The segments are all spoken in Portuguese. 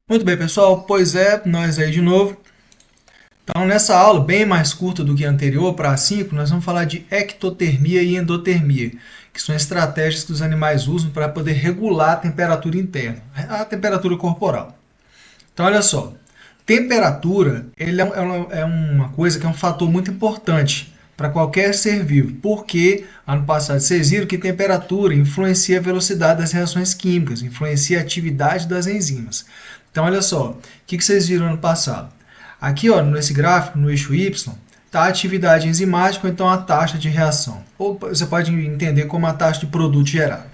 Muito bem, pessoal. Pois é, nós aí de novo. Então, nessa aula, bem mais curta do que a anterior, para a 5, nós vamos falar de ectotermia e endotermia, que são estratégias que os animais usam para poder regular a temperatura interna, a temperatura corporal. Então, olha só. Temperatura ele é uma coisa que é um fator muito importante para qualquer ser vivo, porque ano passado vocês viram que temperatura influencia a velocidade das reações químicas, influencia a atividade das enzimas. Então, olha só, o que vocês viram ano passado? Aqui, ó, nesse gráfico, no eixo Y, está a atividade enzimática, ou então a taxa de reação. Ou você pode entender como a taxa de produto gerado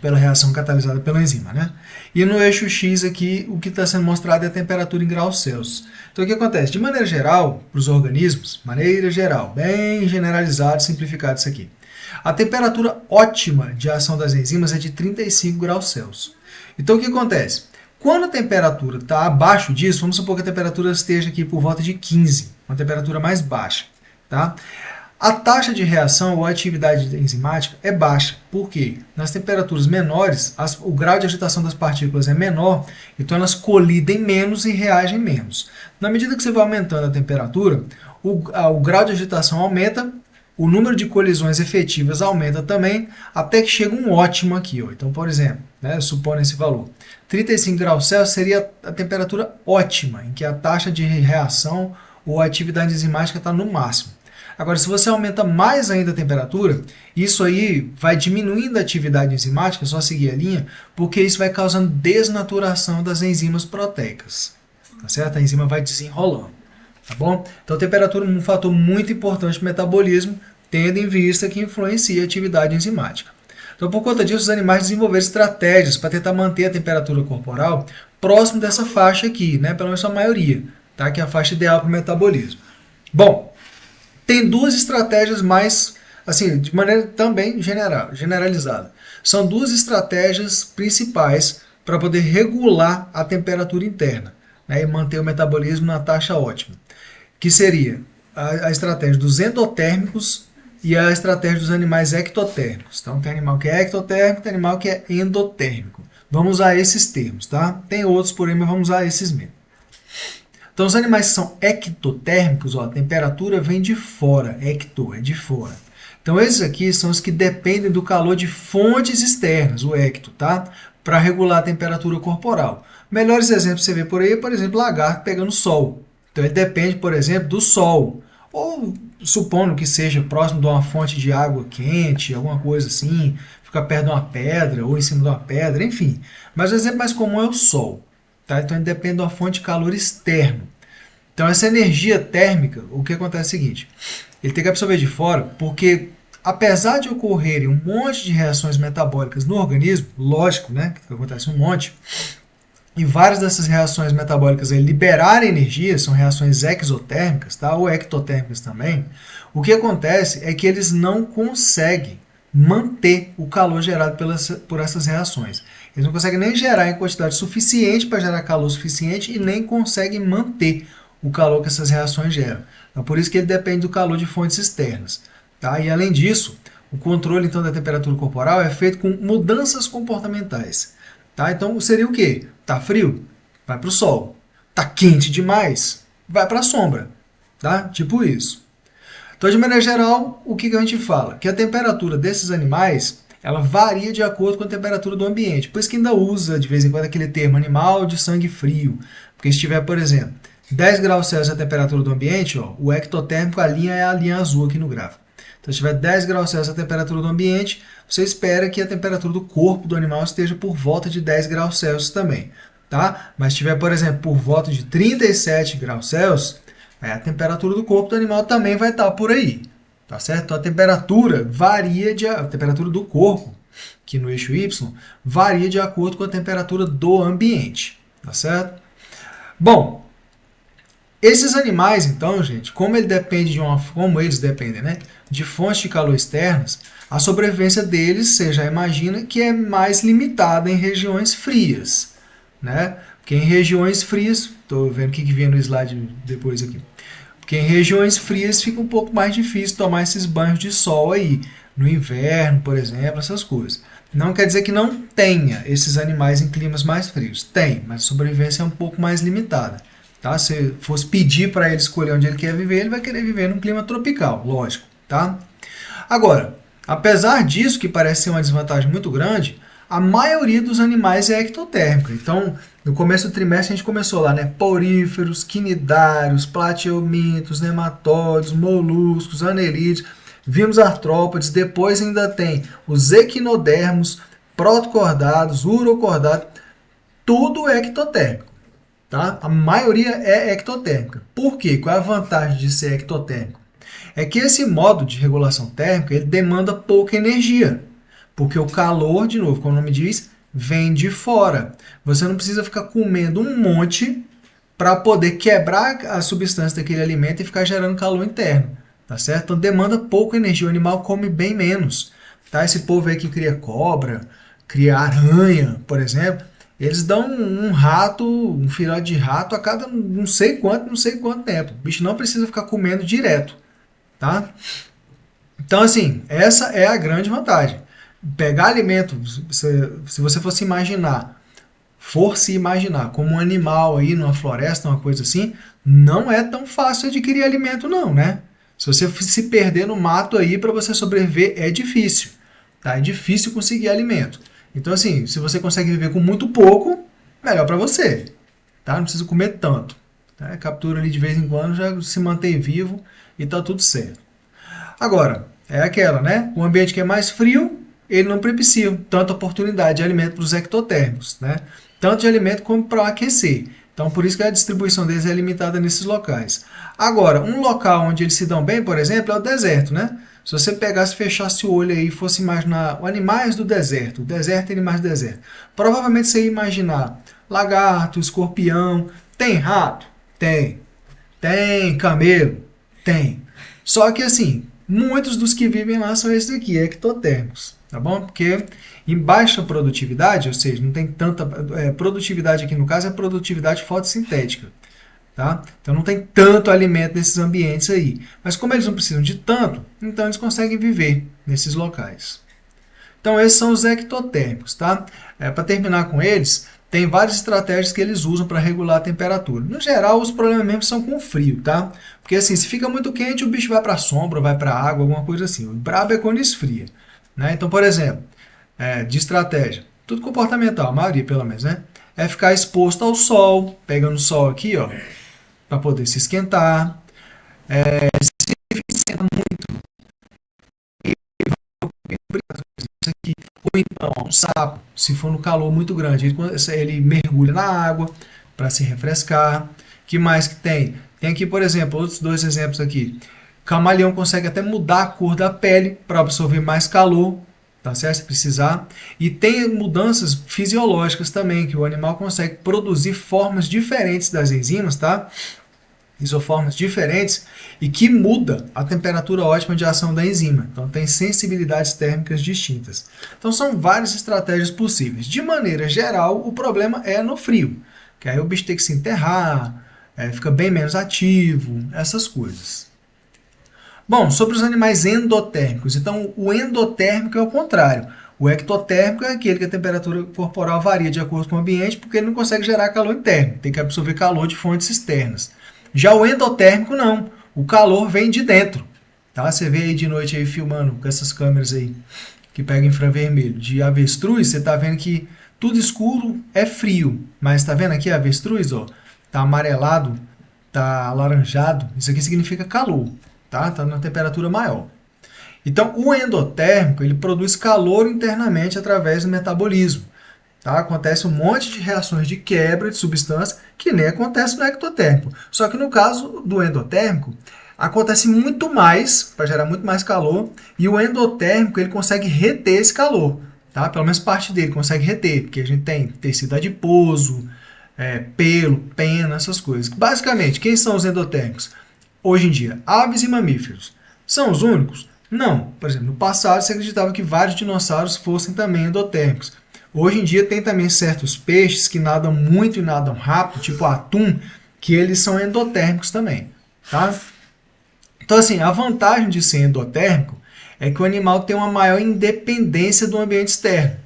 pela reação catalisada pela enzima, né? E no eixo X aqui, o que está sendo mostrado é a temperatura em graus Celsius. Então, o que acontece? De maneira geral, para os organismos, maneira geral, bem generalizado, simplificado isso aqui, a temperatura ótima de ação das enzimas é de 35 graus Celsius. Então, o que acontece? Quando a temperatura está abaixo disso, vamos supor que a temperatura esteja aqui por volta de 15, uma temperatura mais baixa, tá? A taxa de reação ou atividade enzimática é baixa. Por quê? Nas temperaturas menores, o grau de agitação das partículas é menor, então elas colidem menos e reagem menos. Na medida que você vai aumentando a temperatura, o grau de agitação aumenta, o número de colisões efetivas aumenta também, até que chega um ótimo aqui. Ó. Então, por exemplo, supondo esse valor, 35 graus Celsius seria a temperatura ótima, em que a taxa de reação ou a atividade enzimática está no máximo. Agora, se você aumenta mais ainda a temperatura, isso aí vai diminuindo a atividade enzimática, é só seguir a linha, porque isso vai causando desnaturação das enzimas proteicas. Tá certo? A enzima vai desenrolando. Tá bom? Então, a temperatura é um fator muito importante no metabolismo, tendo em vista que influencia a atividade enzimática. Então, por conta disso, os animais desenvolveram estratégias para tentar manter a temperatura corporal próximo dessa faixa aqui, né? Pelo menos a maioria, tá? Que é a faixa ideal para o metabolismo. Bom, tem duas estratégias mais, assim, de maneira também generalizada. São duas estratégias principais para poder regular a temperatura interna, né, e manter o metabolismo na taxa ótima, que seria a estratégia dos endotérmicos e a estratégia dos animais ectotérmicos. Então, tem animal que é ectotérmico, tem animal que é endotérmico. Vamos usar esses termos, tá? Tem outros, porém, mas vamos usar esses mesmo. Então, os animais que são ectotérmicos, ó, a temperatura vem de fora, ecto é de fora. Então, esses aqui são os que dependem do calor de fontes externas, o ecto, tá? Para regular a temperatura corporal. Melhores exemplos que você vê por aí, por exemplo, lagarto pegando sol. Então, ele depende, por exemplo, do sol. Ou, supondo que seja próximo de uma fonte de água quente, alguma coisa assim, fica perto de uma pedra ou em cima de uma pedra, enfim. Mas o exemplo mais comum é o sol. Tá? Então, ele depende de uma fonte de calor externo. Então, essa energia térmica, o que acontece é o seguinte, ele tem que absorver de fora, porque apesar de ocorrerem um monte de reações metabólicas no organismo, lógico, né, que acontece um monte, e várias dessas reações metabólicas liberarem energia, são reações exotérmicas, tá? Ou ectotérmicas também, o que acontece é que eles não conseguem manter o calor gerado por essas reações. Eles não conseguem nem gerar em quantidade suficiente para gerar calor suficiente e nem conseguem manter o calor que essas reações geram. Então, por isso que ele depende do calor de fontes externas. Tá? E além disso, o controle então da temperatura corporal é feito com mudanças comportamentais. Tá? Então seria o quê? Tá frio? Vai para o sol. Tá quente demais? Vai para a sombra. Tá? Tipo isso. Então, de maneira geral, o que a gente fala? Que a temperatura desses animais ela varia de acordo com a temperatura do ambiente. Por isso que ainda usa, de vez em quando, aquele termo animal de sangue frio. Porque se tiver, por exemplo, 10 graus Celsius a temperatura do ambiente, ó, o ectotérmico, a linha é a linha azul aqui no gráfico. Então, se tiver 10 graus Celsius a temperatura do ambiente, você espera que a temperatura do corpo do animal esteja por volta de 10 graus Celsius também. Tá? Mas se tiver, por exemplo, por volta de 37 graus Celsius, a temperatura do corpo do animal também vai estar por aí. Tá certo? Então, a temperatura varia a temperatura do corpo, que no eixo Y, varia de acordo com a temperatura do ambiente. Tá certo? Bom, esses animais, então, gente, como eles dependem, né, de fontes de calor externas, a sobrevivência deles, você já imagina que é mais limitada em regiões frias, né? Porque em regiões frias, estou vendo o que vinha no slide depois aqui, porque em regiões frias fica um pouco mais difícil tomar esses banhos de sol aí, no inverno, por exemplo, essas coisas. Não quer dizer que não tenha esses animais em climas mais frios. Tem, mas a sobrevivência é um pouco mais limitada. Tá? Se fosse pedir para ele escolher onde ele quer viver, ele vai querer viver num clima tropical, lógico. Tá? Agora, apesar disso, que parece ser uma desvantagem muito grande, a maioria dos animais é ectotérmica. Então, no começo do trimestre a gente começou lá, né? Poríferos, quinidários, plateumintos, nematóides, moluscos, anelídeos, vimos artrópodes, depois ainda tem os equinodermos, protocordados, urocordados, tudo é ectotérmico. Tá? A maioria é ectotérmica. Por quê? Qual é a vantagem de ser ectotérmico? É que esse modo de regulação térmica ele demanda pouca energia, porque o calor, de novo, como o nome diz, vem de fora. Você não precisa ficar comendo um monte para poder quebrar a substância daquele alimento e ficar gerando calor interno. Tá certo? Então demanda pouca energia, o animal come bem menos. Tá? Esse povo aí que cria cobra, cria aranha, por exemplo, eles dão um rato, um filhote de rato a cada não sei quanto tempo. O bicho não precisa ficar comendo direto. Tá? Então, assim, essa é a grande vantagem. Pegar alimento, se você fosse imaginar, como um animal aí numa floresta, uma coisa assim, não é tão fácil adquirir alimento não, né? Se você se perder no mato aí para você sobreviver, é difícil. Tá? É difícil conseguir alimento. Então, assim, se você consegue viver com muito pouco, melhor para você. Tá? Não precisa comer tanto. Tá? Captura ali de vez em quando, já se mantém vivo e tá tudo certo. Agora, é aquela, né? O ambiente que é mais frio, ele não propicia tanta oportunidade de alimento para os ectotérmicos, né? Tanto de alimento como para aquecer. Então, por isso que a distribuição deles é limitada nesses locais. Agora, um local onde eles se dão bem, por exemplo, é o deserto, né? Se você pegasse, fechasse o olho aí e fosse imaginar os animais do deserto, o deserto e animais do deserto, provavelmente você ia imaginar lagarto, escorpião. Tem rato? Tem. Tem camelo? Tem. Só que assim, muitos dos que vivem lá são esses aqui, ectotérmicos, tá bom? Porque em baixa produtividade, ou seja, não tem tanta produtividade aqui no caso, é produtividade fotossintética. Tá? Então não tem tanto alimento nesses ambientes aí. Mas como eles não precisam de tanto, então eles conseguem viver nesses locais. Então esses são os ectotérmicos. Tá? Para terminar com eles, tem várias estratégias que eles usam para regular a temperatura. No geral, os problemas mesmo são com o frio. Tá? Porque assim, se fica muito quente, o bicho vai para a sombra, vai para a água, alguma coisa assim. O brabo é quando esfria. Né? Então, por exemplo, de estratégia, tudo comportamental, a maioria pelo menos, né? É ficar exposto ao sol, pegando o sol aqui, ó, para poder se esquentar. Se esquenta muito, isso aqui. Ou então, um sapo, se for no calor muito grande, ele mergulha na água para se refrescar. Que mais que tem? Tem aqui, por exemplo, outros dois exemplos aqui. Camaleão consegue até mudar a cor da pele para absorver mais calor, tá certo? Se precisar. E tem mudanças fisiológicas também, que o animal consegue produzir formas diferentes das enzimas, tá? Isoformas diferentes e que muda a temperatura ótima de ação da enzima. Então tem sensibilidades térmicas distintas. Então são várias estratégias possíveis. De maneira geral, o problema é no frio, que aí o bicho tem que se enterrar, fica bem menos ativo, essas coisas. Bom, sobre os animais endotérmicos. Então o endotérmico é o contrário. O ectotérmico é aquele que a temperatura corporal varia de acordo com o ambiente porque ele não consegue gerar calor interno, tem que absorver calor de fontes externas. Já o endotérmico não, o calor vem de dentro. Tá? Você vê aí de noite aí filmando com essas câmeras aí que pegam infravermelho de avestruz, você está vendo que tudo escuro é frio, mas está vendo aqui a avestruz, ó, tá amarelado, tá alaranjado, isso aqui significa calor, tá? Tá na temperatura maior. Então o endotérmico ele produz calor internamente através do metabolismo. Tá? Acontece um monte de reações de quebra de substância que nem acontece no ectotérmico. Só que no caso do endotérmico, acontece muito mais, para gerar muito mais calor, e o endotérmico ele consegue reter esse calor. Tá? Pelo menos parte dele consegue reter, porque a gente tem tecido adiposo, pelo, pena, essas coisas. Basicamente, quem são os endotérmicos? Hoje em dia, aves e mamíferos. São os únicos? Não. Por exemplo, no passado se acreditava que vários dinossauros fossem também endotérmicos. Hoje em dia tem também certos peixes que nadam muito e nadam rápido, tipo atum, que eles são endotérmicos também. Tá? Então, assim, a vantagem de ser endotérmico é que o animal tem uma maior independência do ambiente externo.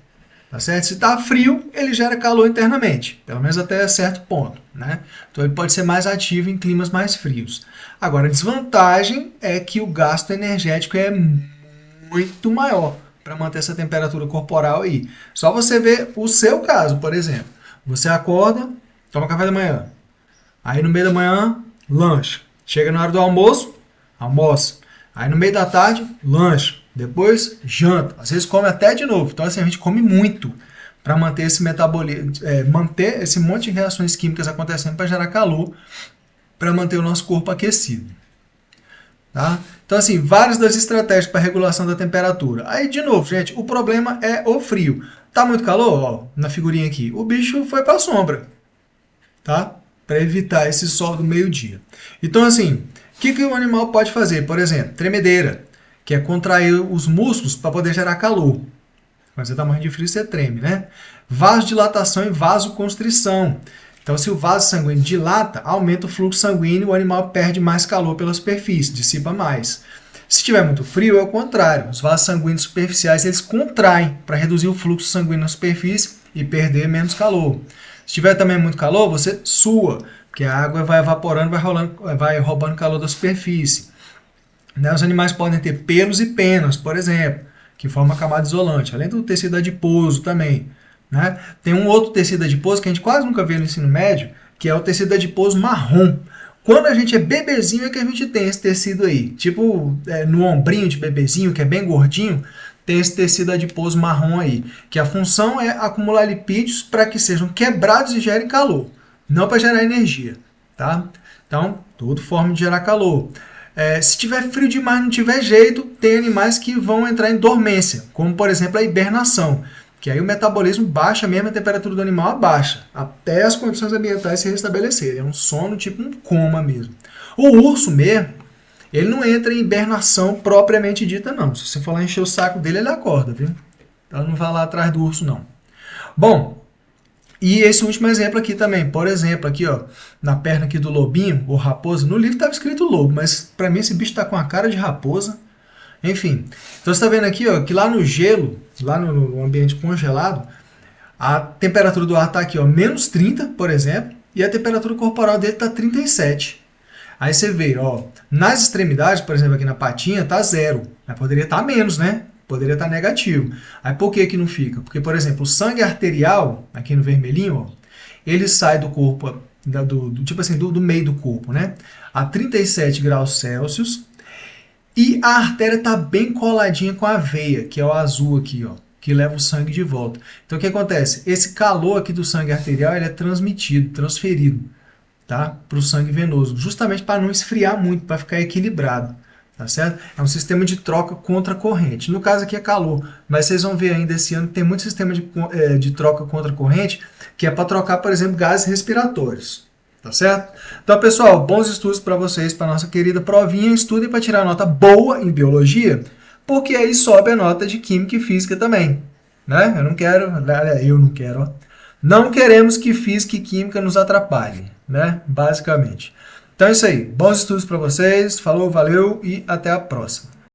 Tá certo? Se está frio, ele gera calor internamente, pelo menos até certo ponto, né? Então ele pode ser mais ativo em climas mais frios. Agora, a desvantagem é que o gasto energético é muito maior para manter essa temperatura corporal aí. Só você ver o seu caso, por exemplo. Você acorda, toma café da manhã. Aí no meio da manhã, lanche. Chega na hora do almoço, almoça. Aí no meio da tarde, lanche. Depois, janta. Às vezes come até de novo. Então assim, a gente come muito para manter esse metabolismo, manter esse monte de reações químicas acontecendo para gerar calor, para manter o nosso corpo aquecido. Tá? Então, assim, várias das estratégias para regulação da temperatura. Aí, de novo, gente, o problema é o frio. Tá muito calor? Ó, na figurinha aqui. O bicho foi para a sombra, tá? Para evitar esse sol do meio-dia. Então, assim, o que o animal pode fazer? Por exemplo, tremedeira, que é contrair os músculos para poder gerar calor. Quando você está morrendo de frio, você treme, né? Vasodilatação e vasoconstrição. Então, se o vaso sanguíneo dilata, aumenta o fluxo sanguíneo, o animal perde mais calor pela superfície, dissipa mais. Se estiver muito frio, é o contrário. Os vasos sanguíneos superficiais eles contraem para reduzir o fluxo sanguíneo na superfície e perder menos calor. Se tiver também muito calor, você sua, porque a água vai evaporando, vai roubando calor da superfície. Os animais podem ter pelos e penas, por exemplo, que formam a camada isolante, além do tecido adiposo também. Né? Tem um outro tecido adiposo que a gente quase nunca vê no ensino médio, que é o tecido adiposo marrom. Quando a gente é bebezinho é que a gente tem esse tecido aí. Tipo no ombrinho de bebezinho, que é bem gordinho, tem esse tecido adiposo marrom aí. Que a função é acumular lipídios para que sejam quebrados e gerem calor. Não para gerar energia. Tá? Então, tudo forma de gerar calor. Se tiver frio demais, não tiver jeito, tem animais que vão entrar em dormência. Como, por exemplo, a hibernação. Que aí o metabolismo baixa mesmo, a temperatura do animal abaixa, até as condições ambientais se restabelecerem. É um sono tipo um coma mesmo. O urso mesmo, ele não entra em hibernação propriamente dita, não. Se você for lá encher o saco dele, ele acorda, viu? Então não vai lá atrás do urso, não. Bom, e esse último exemplo aqui também. Por exemplo, aqui ó, na perna aqui do lobinho, ou raposa, no livro estava escrito lobo, mas para mim esse bicho está com a cara de raposa. Enfim, então você está vendo aqui ó, que lá no gelo, lá no ambiente congelado, a temperatura do ar está aqui, ó, menos 30, por exemplo, e a temperatura corporal dele está 37. Aí você vê, ó, nas extremidades, por exemplo, aqui na patinha, está 0. Mas poderia estar menos, né? Poderia estar negativo. Aí por que não fica? Porque, por exemplo, o sangue arterial, aqui no vermelhinho, ó, ele sai do corpo, tipo assim, do meio do corpo, né? A 37 graus Celsius. E a artéria está bem coladinha com a veia, que é o azul aqui, ó, que leva o sangue de volta. Então o que acontece? Esse calor aqui do sangue arterial ele é transferido, tá, para o sangue venoso, justamente para não esfriar muito, para ficar equilibrado. Tá certo? É um sistema de troca contra a corrente. No caso aqui é calor, mas vocês vão ver ainda esse ano que tem muito sistema de troca contra a corrente, que é para trocar, por exemplo, gases respiratórios. Tá certo? Então, pessoal, bons estudos para vocês, para nossa querida provinha. Estudem para tirar nota boa em biologia, porque aí sobe a nota de química e física também. Né? Eu não quero. Ó. Não queremos que física e química nos atrapalhem, né? Basicamente. Então é isso aí. Bons estudos para vocês. Falou, valeu e até a próxima.